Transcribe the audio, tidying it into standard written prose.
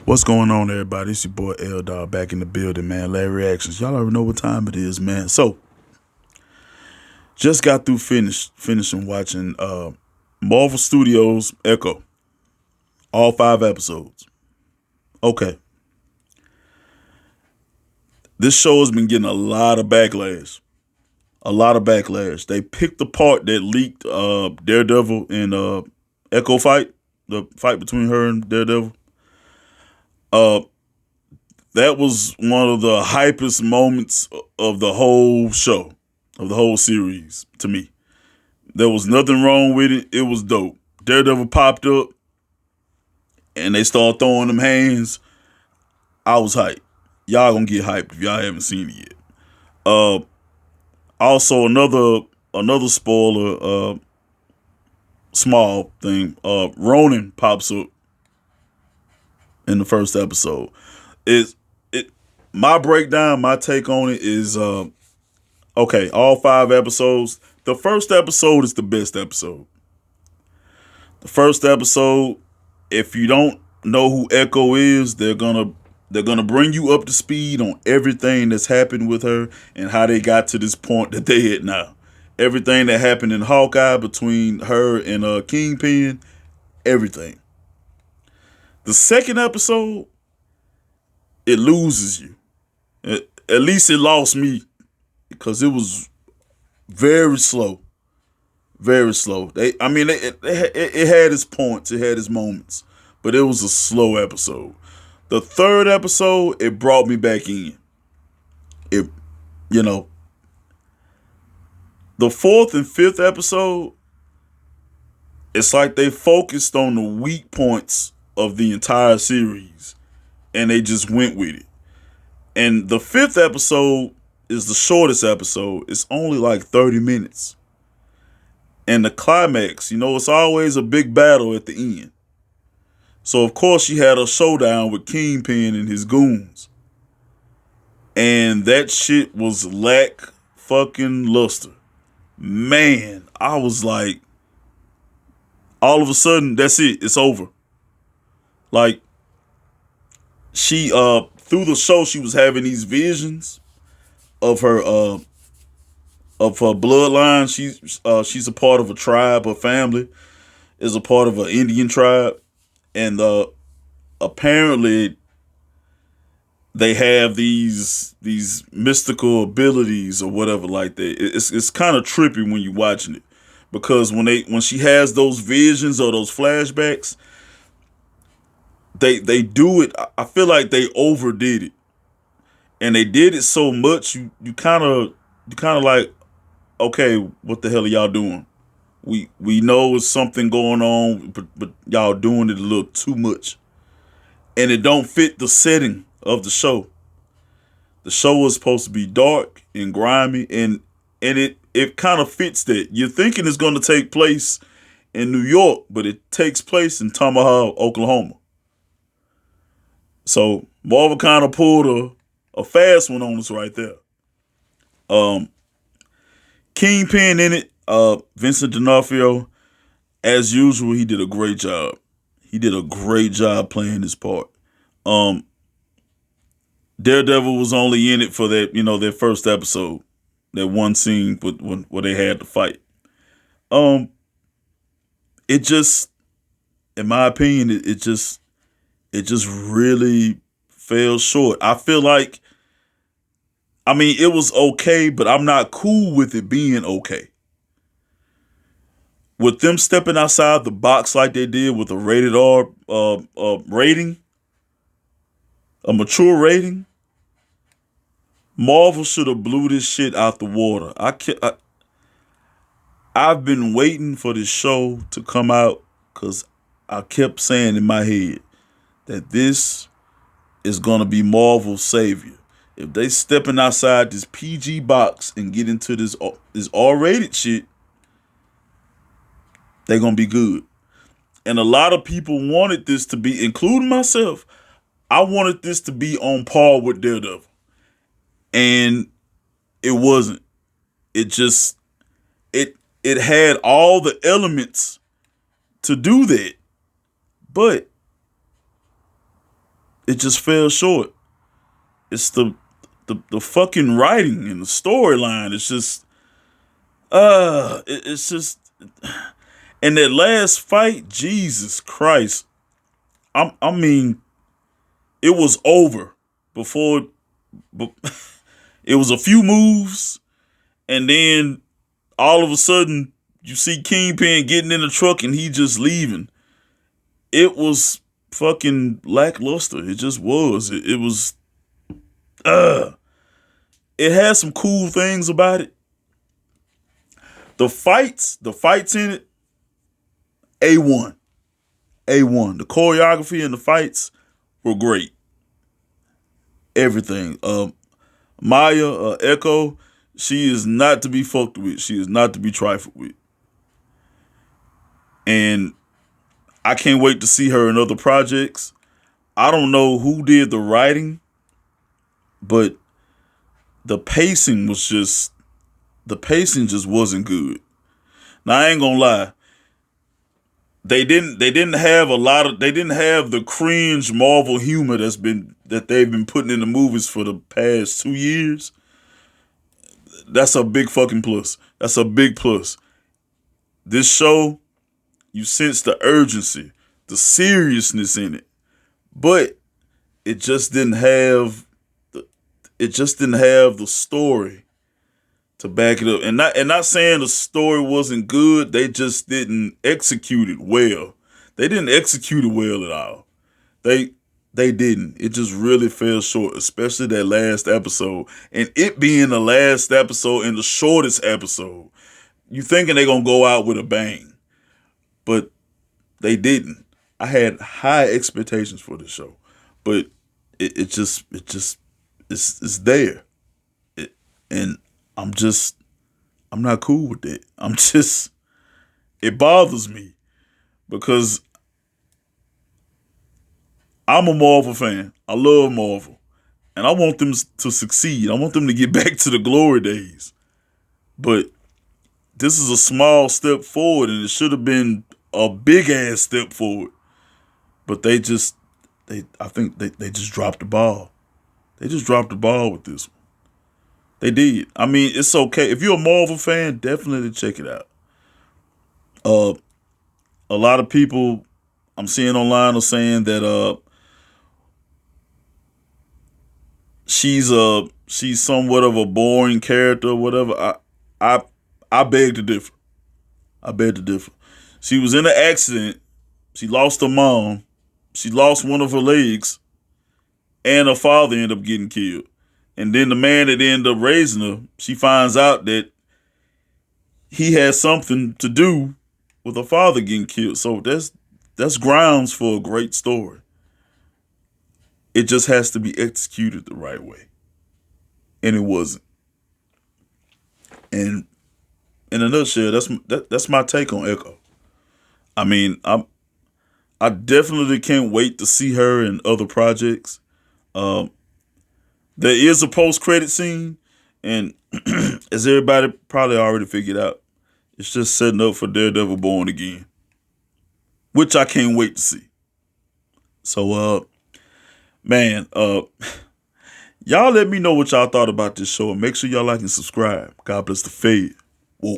What's going on, everybody? It's your boy L Dog back in the building, man. Larry Reactions. Y'all already know what time it is, man. So, just got through finishing watching Marvel Studios Echo, all 5 episodes. Okay, this show has been getting a lot of backlash. A lot of backlash. They picked the part that leaked Daredevil and Echo fight, the fight between her and Daredevil. Uh, that was one of the hypest moments of the whole show, of the whole series to me. There was nothing wrong with it. It was dope. Daredevil popped up and they started throwing them hands. I was hyped. Y'all gonna get hyped if y'all haven't seen it yet. Uh, Also another spoiler, small thing. Ronan pops up in the first episode. It's it My breakdown, my take on it is okay, all 5 episodes. The first episode is the best episode. The first episode, if you don't know who Echo is, they're gonna bring you up to speed on everything that's happened with her and how they got to this point that they at now. Everything that happened in Hawkeye between her and Kingpin, everything. The second episode, it loses you. At least it lost me because it was very slow. Very slow. It had its points, it had its moments, but it was a slow episode. The third episode, it brought me back in. It, you know, the fourth and fifth episode, it's like they focused on the weak points of the entire series and they just went with it. And the fifth episode is the shortest episode. It's only like 30 minutes. And the climax, it's always a big battle at the end. So, of course, she had a showdown with Kingpin and his goons. And that shit was lack fucking luster. Man, I was like, all of a sudden, that's it. It's over. Like, she, through the show, she was having these visions of her bloodline. She's a part of a tribe. Her family is a part of an Indian tribe. And apparently they have these mystical abilities or whatever like that. It's kind of trippy when you're watching it because when she has those visions or those flashbacks, they do it. I feel like they overdid it, and they did it so much you kind of like, okay, what the hell are y'all doing? We know it's something going on, but y'all doing it a little too much. And it don't fit the setting of the show. The show is supposed to be dark and grimy, and it kind of fits that. You're thinking it's going to take place in New York, but it takes place in Tomahawk, Oklahoma. So Marvel kind of pulled a fast one on us right there. Um, Kingpin in it, Vincent D'Onofrio, as usual, he did a great job. He did a great job playing his part. Daredevil was only in it for their first episode, that one scene where they had to fight. It just, in my opinion, it just really fell short. I feel like, it was okay, but I'm not cool with it being okay. With them stepping outside the box like they did with a rated R rating, a mature rating, Marvel should have blew this shit out the water. I've been waiting for this show to come out because I kept saying in my head that this is gonna be Marvel's savior. If they stepping outside this PG box and get into this R-rated shit, they're gonna be good. And a lot of people wanted this to be, including myself, I wanted this to be on par with Daredevil. And it wasn't. It just it had all the elements to do that. But it just fell short. It's the fucking writing and the storyline. It's just it's just, and that last fight, Jesus Christ. I mean, it was over before. But it was a few moves, and then all of a sudden you see Kingpin getting in the truck and he just leaving. It was fucking lackluster. It just was. It was. It had some cool things about it. The fights in it, A1. A1. The choreography and the fights were great. Everything. Maya, Echo, she is not to be fucked with. She is not to be trifled with. And I can't wait to see her in other projects. I don't know who did the writing, but the pacing just wasn't good. Now I ain't gonna lie. They didn't have the cringe Marvel humor that they've been putting in the movies for the past 2 years. That's a big fucking plus. That's a big plus. This show, you sense the urgency, the seriousness in it, but it just didn't have the story to back it up. And not saying the story wasn't good, they just didn't execute it well. They didn't execute it well at all. They didn't. It just really fell short, especially that last episode. And it being the last episode and the shortest episode. You thinking they're gonna go out with a bang. But they didn't. I had high expectations for the show. But it's there. And I'm not cool with it. It bothers me because I'm a Marvel fan. I love Marvel. And I want them to succeed. I want them to get back to the glory days. But this is a small step forward, and it should have been a big ass step forward. But I think they just dropped the ball. They just dropped the ball with this one. They did. I mean, it's okay. If you're a Marvel fan, definitely check it out. A lot of people I'm seeing online are saying that she's somewhat of a boring character or whatever. I beg to differ. I beg to differ. She was in an accident. She lost her mom. She lost one of her legs, and her father ended up getting killed. And then the man that ended up raising her, she finds out that he had something to do with her father getting killed. So that's grounds for a great story. It just has to be executed the right way. And it wasn't. And in a nutshell, that's my take on Echo. I mean, I definitely can't wait to see her in other projects. There is a post-credit scene, and as everybody probably already figured out, it's just setting up for Daredevil Born Again, which I can't wait to see. So, man, y'all let me know what y'all thought about this show, and make sure y'all like and subscribe. God bless the Fed. Whoa.